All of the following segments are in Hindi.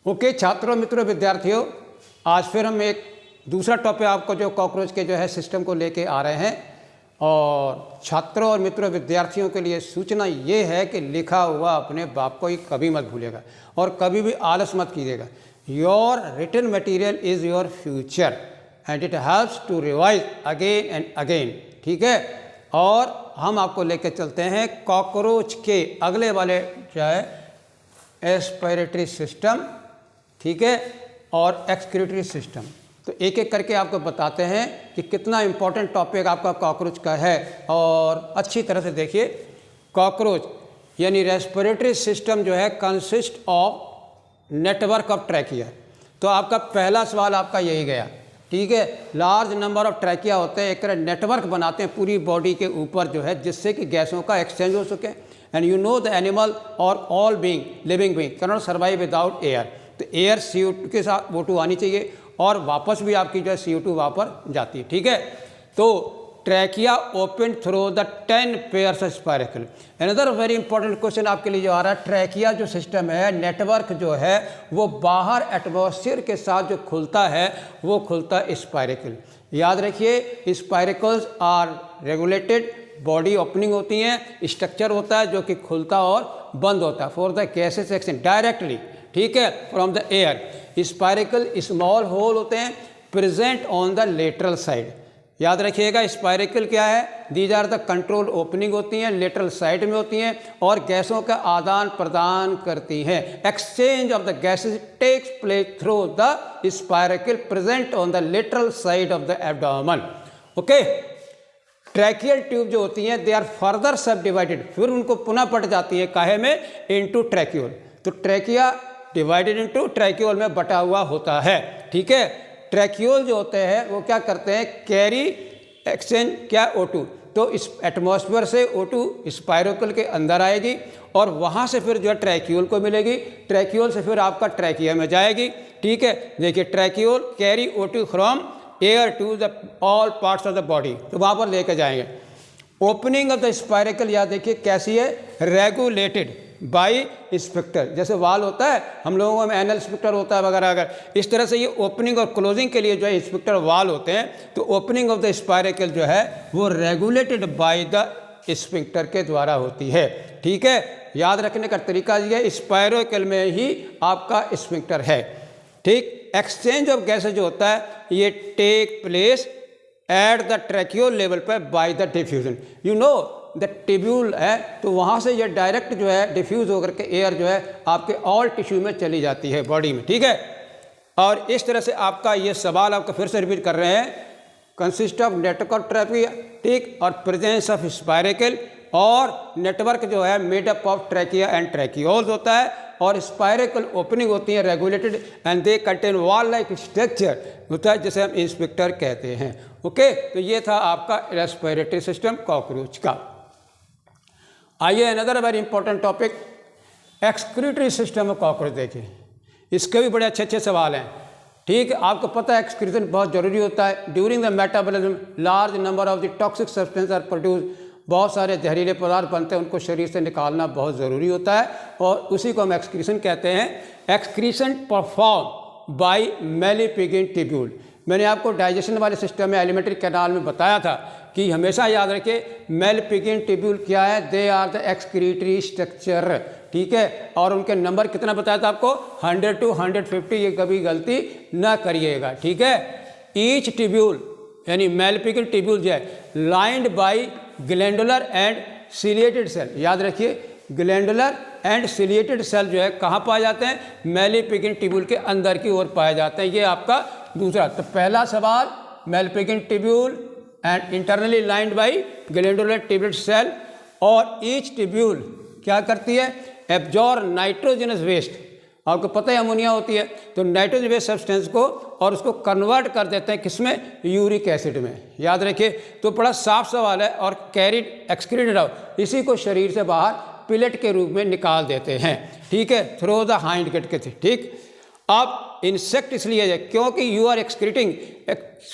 ओके छात्रों, मित्रों, विद्यार्थियों, आज फिर हम एक दूसरा टॉपिक आपको जो कॉकरोच के जो है सिस्टम को लेके आ रहे हैं। और छात्रों और मित्रों विद्यार्थियों के लिए सूचना ये है कि लिखा हुआ अपने बाप को ही कभी मत भूलेगा और कभी भी आलस मत कीजिएगा। Your written material is your future and it helps to revise again and again. ठीक है, और हम आपको लेकर चलते हैं कॉकरोच के अगले वाले जो है एस्पिरेटरी सिस्टम, ठीक है, और एक्सक्रीटरी सिस्टम। तो एक एक करके आपको बताते हैं कि कितना इम्पोर्टेंट टॉपिक आपका कॉकरोच का है। और अच्छी तरह से देखिए, कॉकरोच यानी रेस्पिरेटरी सिस्टम जो है consist of network of trachea. तो आपका पहला सवाल आपका यही गया, ठीक है। लार्ज नंबर ऑफ ट्रैकिया होते हैं, एक तरह नेटवर्क बनाते हैं पूरी बॉडी के ऊपर जो है, जिससे कि गैसों का एक्सचेंज हो सके। And you know the animal और all being living being can not survive without air. तो एयर CO2 के साथ O2 आनी चाहिए और वापस भी आपकी जो है CO2 वापस जाती है, ठीक है। तो trachea open through the 10 pairs of spiracle. Another very important question आपके लिए जो आ रहा है, ट्रैकिया जो सिस्टम है, नेटवर्क जो है वो बाहर एटमॉस्फेयर के साथ जो खुलता है वो खुलता है स्पाइरेकल। याद रखिए, spiracles are regulated, body opening होती हैं, स्ट्रक्चर होता है जो कि खुलता और बंद होता है for the gases exchange directly, ठीक है, from the air. Spiracle small hole होते हैं present on the lateral side. याद रखिएगा, स्पाइरेकल क्या है, these are the control opening होती हैं, लेटरल साइड में होती हैं और गैसों का आदान प्रदान करती हैं। Exchange of the gases takes place through the spiracle present on the lateral side of the abdomen. Okay, tracheal tube जो होती हैं they are further subdivided, फिर उनको पुनः पट जाती है काहे में, इनटू ट्रैक्यूल। तो ट्रैकिया डिवाइडेड इनटू ट्रैक्यूल में बटा हुआ होता है, ठीक है। ट्रैक्यूल जो होते हैं वो क्या करते हैं, कैरी एक्सचेंज क्या O2, तो इस एटमॉस्फेयर से O2 स्पाइरेकल के अंदर आएगी और वहाँ से फिर जो है ट्रैक्यूल को मिलेगी, ट्रैक्यूल से फिर आपका ट्रैकिया में जाएगी, ठीक है। देखिए, tracheole carry O2 from air to the all parts of the body, तो वहाँ पर लेकर जाएंगे। ओपनिंग ऑफ द स्पाइरेकल याद देखिए कैसी है, रेगुलेटेड बाई स्पेक्टर। जैसे वाल होता है हम लोगों में एनल स्पेक्टर होता है वगैरह, अगर इस तरह से ये ओपनिंग और क्लोजिंग के लिए जो है स्पेक्टर वाल होते हैं। तो ओपनिंग ऑफ द स्पाइरेकल जो है वो रेगुलेटेड बाय द स्पेक्टर के द्वारा होती है, ठीक है। याद रखने का तरीका ये, स्पाइरेकल में ही आपका स्पेक्टर है, ठीक। एक्सचेंज ऑफ गैसेज जो होता है ये take place at the tracheole level पर by the diffusion. You know the tubule है, तो वहाँ से ये डायरेक्ट जो है डिफ्यूज़ होकर के एयर जो है आपके ऑल टिश्यू में चली जाती है बॉडी में, ठीक है। और इस तरह से आपका ये सवाल आपका फिर से रिपीट कर रहे हैं, consist of network of trachea, ठीक, और प्रेजेंस ऑफ स्पाइरेकल, और नेटवर्क जो है made up of trachea and tracheoles होता है, और स्पाइरेकल ओपनिंग होती है regulated and they contain wall like structure होता है जिसे हम इंस्पेक्टर कहते हैं। ओके, तो ये था आपका रेस्पिरेटरी सिस्टम कॉकरोच का। आइए another very important topic, excretory system of cockroach. देखिए, इसके भी बड़े अच्छे अच्छे सवाल हैं, ठीक है। आपको पता है एक्सक्रीशन बहुत ज़रूरी होता है। During the metabolism large number of the toxic substance are produce, बहुत सारे जहरीले पदार्थ बनते हैं, उनको शरीर से निकालना बहुत ज़रूरी होता है और उसी को हम एक्सक्रीशन कहते हैं। Excretion perform by Malpighian tubule. मैंने आपको डाइजेशन वाले सिस्टम में एलिमेंट्री कैनाल में बताया था कि हमेशा याद रखिए मेलिपिगिन ट्यूब्यूल क्या है, they are the excretory structure, ठीक है। और उनके नंबर कितना बताया था आपको, 100 to 150, ये कभी गलती ना करिएगा, ठीक है। ईच ट्यूब्यूल यानी मेलिपिगिन ट्यूब्यूल जो है lined by glandular and ciliated cell. याद रखिए, ग्लैंडुलर एंड सिलिएटेड सेल जो है कहाँ पाए जाते हैं, मेलिपिगिन ट्यूब्यूल के अंदर की ओर पाए जाते हैं। ये आपका दूसरा। तो पहला सवाल, Malpighian tubule and internally lined by glandular tubule cell, और ईच ट्यूब्यूल क्या करती है, एब्जॉर्ब नाइट्रोजनस वेस्ट। आपको पता है अमोनिया होती है, तो नाइट्रोजन वेस्ट सब्सटेंस को और उसको कन्वर्ट कर देते हैं किसमें, यूरिक एसिड में। याद रखिए, तो बड़ा साफ सवाल है। और कैरिड एक्सक्रीटेड आउट, इसी को शरीर से बाहर पिलेट के रूप में निकाल देते हैं, ठीक है, थ्रू द हाइंड गट के थे, ठीक। अब इंसेक्ट इसलिए है क्योंकि you are excreting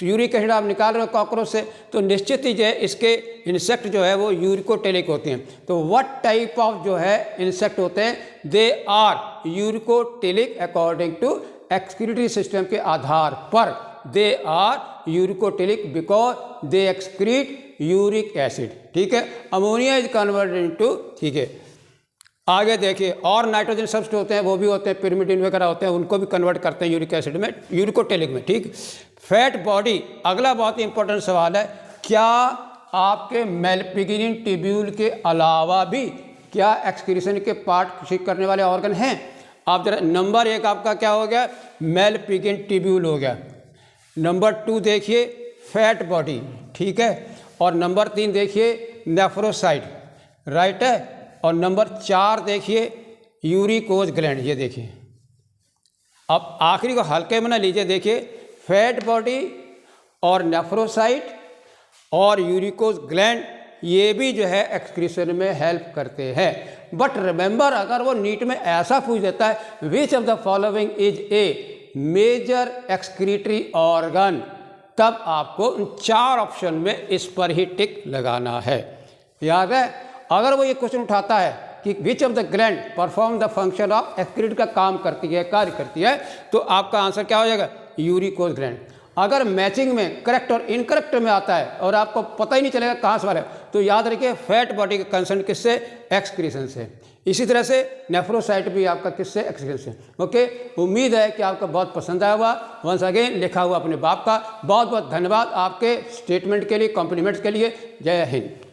uric acid आप निकाल रहे हो कॉकरोच से, तो निश्चित ही जो है इसके इंसेक्ट जो है वो यूरिकोटेलिक होते हैं। तो व्हाट टाइप ऑफ जो है इंसेक्ट होते हैं, they are uricotelic according to excretory system के आधार पर they are uricotelic because they excrete uric acid. ठीक है, अमोनिया इज कन्वर्टेड इनटू, ठीक है, आगे देखिए और नाइट्रोजन सब्स्ट होते हैं, वो भी होते हैं, पिरिमिडिन वगैरह होते हैं, उनको भी कन्वर्ट करते हैं यूरिक एसिड में, यूरिकोटेलिक में। ठीक, फैट बॉडी, अगला बहुत ही इंपॉर्टेंट सवाल है, क्या आपके मेलपिगिन ट्यूब्यूल के अलावा भी क्या एक्सक्रीशन के पार्ट करने वाले ऑर्गन हैं? आप जरा नंबर 1 आपका क्या हो गया, मेलपिगिन ट्यूब्यूल हो गया। नंबर 2 देखिए फैट बॉडी, ठीक है, और नंबर 3 देखिए नेफ्रोसाइट, राइट है, और नंबर 4 देखिए यूरिकोज ग्लैंड, ये देखिए। अब आखिरी को हल्के में ना लीजिए, देखिए फैट बॉडी और नेफ्रोसाइट और यूरिकोज ग्लैंड ये भी जो है एक्सक्रीशन में हेल्प करते हैं। बट रिमेंबर, अगर वो नीट में ऐसा पूछ देता है which of the following is a major excretory organ, तब आपको उन 4 ऑप्शन में इस पर ही टिक लगाना है। याद है, अगर वो ये क्वेश्चन उठाता है कि विच of the gland perform the function of excrete का काम करती है, कार्य करती है, तो आपका आंसर क्या हो जाएगा, यूरिकोज ग्लैंड। अगर मैचिंग में करेक्ट और इनकरेक्ट में आता है और आपको पता ही नहीं चलेगा कहाँ सवाल है, तो याद रखिए फैट बॉडी का कंसर्न किससे, एक्सक्रीशन से। इसी तरह से नेफ्रोसाइट भी आपका किससे, एक्सक्रीशन से। ओके, उम्मीद है कि आपको बहुत पसंद आया हुआ। वंस अगेन लिखा हुआ अपने बाप का बहुत बहुत धन्यवाद आपके स्टेटमेंट के लिए, कॉम्प्लीमेंट्स के लिए। जय हिंद।